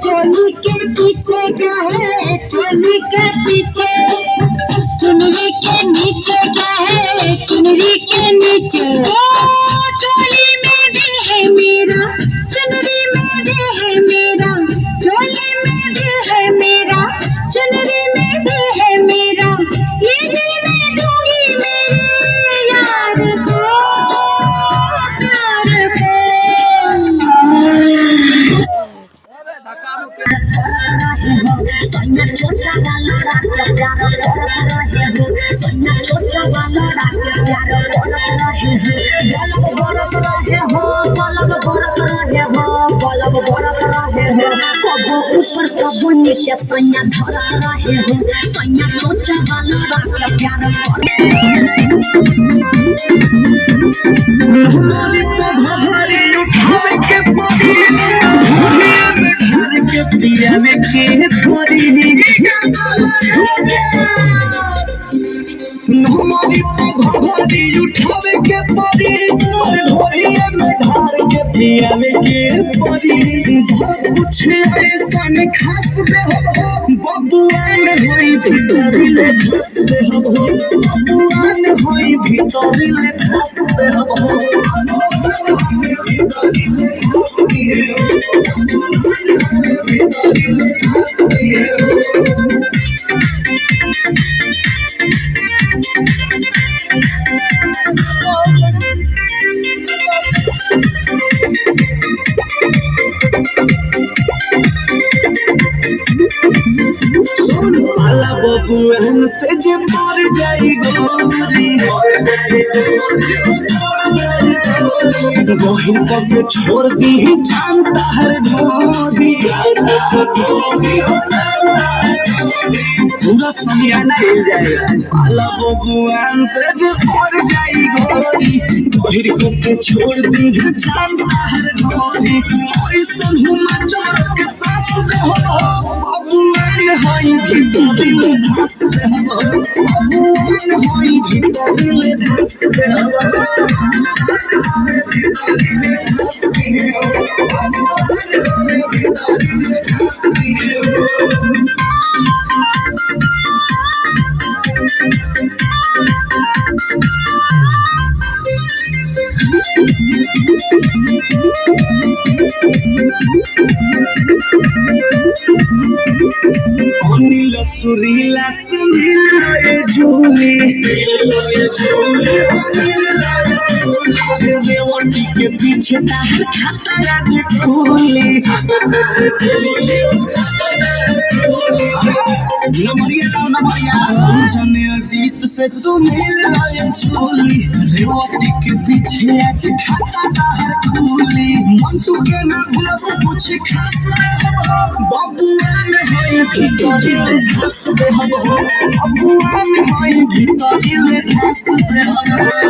चोली के पीछे क्या है, चोली के पीछे चुनरी के नीचे क्या है, चुनरी के नीचे चोली में दिल है मेरा, चुनरी में दिल है मेरा, चोली में दिल है मेरा, चुनरी में दिल है मेरा, ये दिल मैं दूंगी मेरे यार को, प्यार को। सोचा वाला रात प्यार रहे हो, सोचा वाला रात प्यार रहे हो, बलब रहे हो, बलब रहे हो, बलब रहे हो, कबो ऊपर कबो नीचे सैया धर रहे हो, सैया सोचा वाला रात प्यार पिया में के थोड़ी हमारी घोड़ी उठावे के परी, घोड़िया में ढार के पिया में के परी, कुछ ऐसा खास दे हो, बबुआन होई भीतर ले घुस दे हो, बबुआन होई भीतर ले घुस दे हो, बबुआन से जे मर जाई गोरी, गोहिर के छोड़ दी जानता हर ढोरी, पूरा समय नहीं जाएगा। पाला बबुआन से जे मर जाई गोरी, गोहिर के छोड़ दी जानता हर ढोरी, ऐसन हुमा चोर के सास दे हो, बबुआन होई भीतर ले धस दे हो, बबुआन होई भीतर ले धस दे हो, नीला सुरीला से मिले झूले, रेवटी के पीछे तार खाता याद खोले, नमरिया लाओ नमरिया, जने अजीत से तू मिल लाए झूली, रेवती के पीछे आज खाता तार खोले, मंटू के ना भूलब कुछ खास बबुआन होई भीतर ले धस दे हो, बबुआन होई भीतर ले धस दे हो।